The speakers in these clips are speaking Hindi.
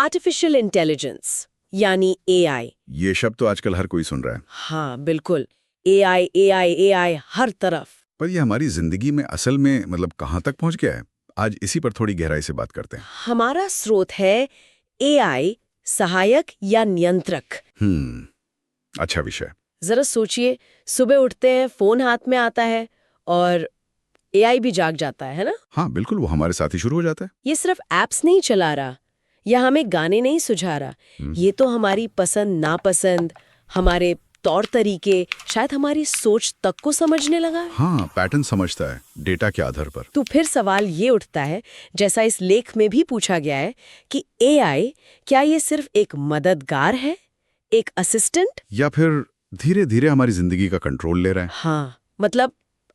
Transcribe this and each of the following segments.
आर्टिफिशियल इंटेलिजेंस यानी एआई। ये शब्द तो आजकल हर कोई सुन रहा है। हाँ बिल्कुल, एआई एआई एआई हर तरफ। पर ये हमारी जिंदगी में असल में मतलब कहाँ तक पहुंच गया है, आज इसी पर थोड़ी गहराई से बात करते हैं। हमारा स्रोत है एआई सहायक या नियंत्रक। अच्छा विषय। जरा सोचिए, सुबह उठते हैं, फोन हाथ में आता है और एआई भी जाग जाता है ना? हाँ बिल्कुल, वो हमारे साथ ही शुरू हो जाता है। ये सिर्फ एप्स नहीं चला रहा या हमें गाने नहीं सुझा रहा, ये तो हमारी पसंद नापसंद, हमारे तौर तरीके, शायद हमारी सोच तक को समझने लगा है। हाँ, पैटर्न समझता है डेटा के आधार पर। तो फिर सवाल ये उठता है, जैसा इस लेख में भी पूछा गया है, कि एआई क्या ये सिर्फ एक मददगार है, एक असिस्टेंट, या फिर धीरे धीरे हमारी जिंदगी का कंट्रोल ले रहा है? हाँ मतलब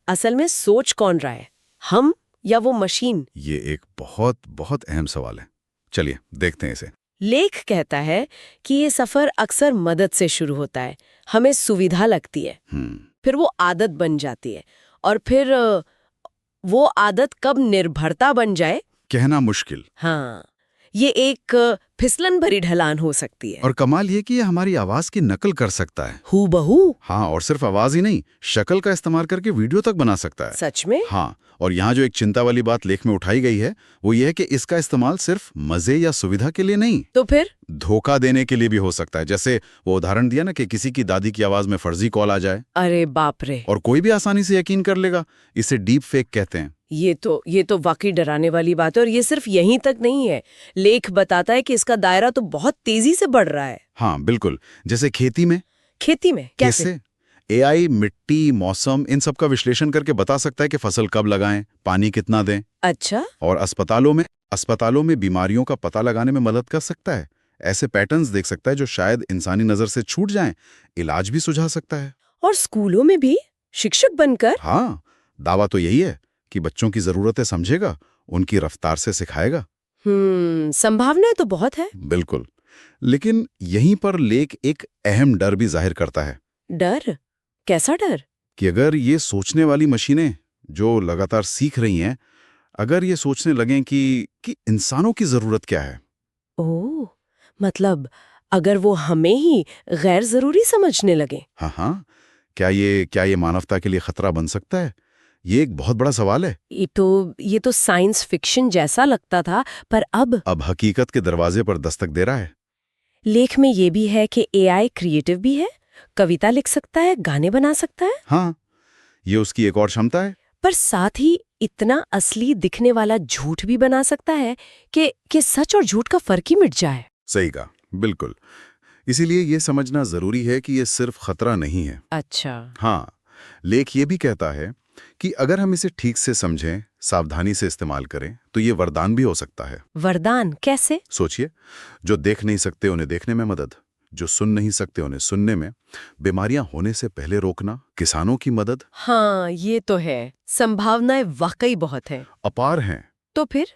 असल में सोच कौन रहा है, हम या वो मशीन? ये एक बहुत बहुत अहम सवाल है। चलिए देखते हैं इसे। लेख कहता है कि ये सफर अक्सर मदद से शुरू होता है, हमें सुविधा लगती है, फिर वो आदत बन जाती है, और फिर वो आदत कब निर्भरता बन जाए, कहना मुश्किल। हाँ, ये एक फिसलन भरी ढलान हो सकती है। और कमाल ये कि ये हमारी आवाज की नकल कर सकता है, हूबहू। हाँ, और सिर्फ आवाज ही नहीं, शक्ल का इस्तेमाल करके वीडियो तक बना सकता है। सच में? हाँ, और यहाँ जो एक चिंता वाली बात लेख में उठाई गई है वो ये है कि इसका इस्तेमाल सिर्फ मजे या सुविधा के लिए नहीं, तो फिर धोखा देने के लिए भी हो सकता है। जैसे वो उदाहरण दिया ना कि किसी की दादी की आवाज में फर्जी कॉल आ जाए, अरे बाप रे, और कोई भी आसानी से यकीन कर लेगा। इसे डीप फेक कहते हैं। ये तो वाकई डराने वाली बात है, और ये सिर्फ यहीं तक नहीं है। लेख बताता है कि इसका दायरा तो बहुत तेजी से बढ़ रहा है। हाँ बिल्कुल, जैसे खेती में कैसे? एआई मिट्टी, मौसम, इन सब का विश्लेषण करके बता सकता है कि फसल कब लगाएं, पानी कितना दें। अच्छा। और अस्पतालों में बीमारियों का पता लगाने में मदद कर सकता है। ऐसे पैटर्न्स देख सकता है जो शायद इंसानी नजर से छूट जाएं, इलाज भी सुझा सकता है। और स्कूलों में भी शिक्षक बनकर? हाँ, दावा तो यही है कि बच्चों की जरूरतें समझेगा, उनकी रफ्तार से सिखाएगा। संभावनाएं तो बहुत है। बिल्कुल, लेकिन यहीं पर लेख एक अहम डर भी जाहिर करता है। डर? कैसा डर? कि अगर ये सोचने वाली मशीनें जो लगातार सीख रही हैं, अगर ये सोचने लगें कि इंसानों की जरूरत क्या है। ओह, मतलब अगर वो हमें ही गैर जरूरी समझने लगे? हाँ, क्या ये मानवता के लिए खतरा बन सकता है? ये एक बहुत बड़ा सवाल है। ये तो साइंस फिक्शन जैसा लगता था, पर अब हकीकत के दरवाजे पर दस्तक दे रहा है। लेख में ये भी है कि एआई क्रिएटिव भी है, कविता लिख सकता है, गाने बना सकता है। हाँ, ये उसकी एक और क्षमता है। पर साथ ही इतना असली दिखने वाला झूठ भी बना सकता है कि सच और झूठ का फर्क ही मिट जाए। सही कहा, बिल्कुल। इसीलिए ये समझना जरूरी है कि ये सिर्फ खतरा नहीं है। अच्छा। हाँ, लेख ये भी कहता है कि अगर हम इसे ठीक से समझें, सावधानी से इस्तेमाल करें, तो ये वरदान भी हो सकता है। वरदान कैसे? सोचिए, जो देख नहीं सकते उन्हें देखने में मदद, जो सुन नहीं सकते उन्हें सुनने में, बीमारियां होने से पहले रोकना, किसानों की मदद। हाँ, ये तो है। संभावनाएं वाकई बहुत हैं। अपार हैं। तो फिर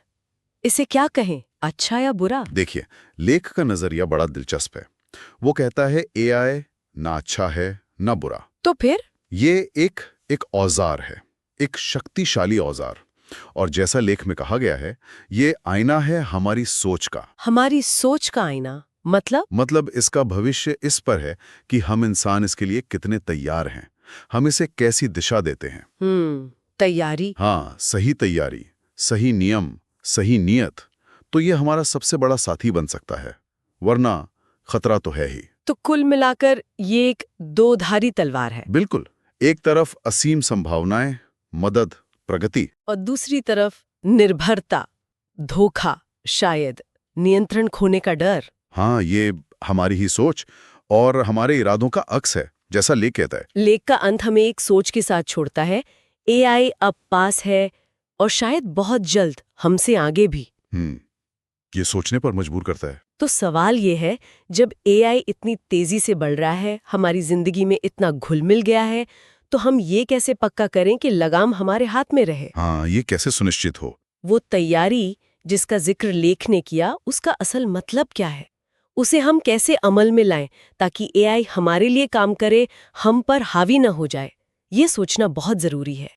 इसे क्या कहें, अच्छा या बुरा? देखिए, लेख का नजरिया बड़ा दिलचस्प है। वो कहता है एआई ना अच्छा है ना बुरा। तो फिर ये एक औजार है, एक शक्तिशाली औजार। और जैसा लेख में कहा गया है, ये आईना है हमारी सोच का। हमारी सोच का आईना? मतलब इसका भविष्य इस पर है कि हम इंसान इसके लिए कितने तैयार हैं, हम इसे कैसी दिशा देते हैं। तैयारी? हाँ, सही तैयारी, सही नियम, सही नियत, तो ये हमारा सबसे बड़ा साथी बन सकता है, वरना खतरा तो है ही। तो कुल मिलाकर ये एक दो-धारी तलवार है। बिल्कुल, एक तरफ असीम संभावनाएं, मदद, प्रगति, और दूसरी तरफ निर्भरता, धोखा, शायद नियंत्रण खोने का डर। हाँ, ये हमारी ही सोच और हमारे इरादों का अक्स है, जैसा लेख कहता है। लेख का अंत हमें एक सोच के साथ छोड़ता है, एआई अब पास है और शायद बहुत जल्द हमसे आगे भी। ये सोचने पर मजबूर करता है। तो सवाल ये है, जब एआई इतनी तेजी से बढ़ रहा है, हमारी जिंदगी में इतना घुल मिल गया है, तो हम ये कैसे पक्का करें कि लगाम हमारे हाथ में रहे? हाँ, ये कैसे सुनिश्चित हो? वो तैयारी जिसका जिक्र लेख ने किया, उसका असल मतलब क्या है? उसे हम कैसे अमल में लाएं ताकि एआई हमारे लिए काम करे, हम पर हावी न हो जाए? ये सोचना बहुत जरूरी है।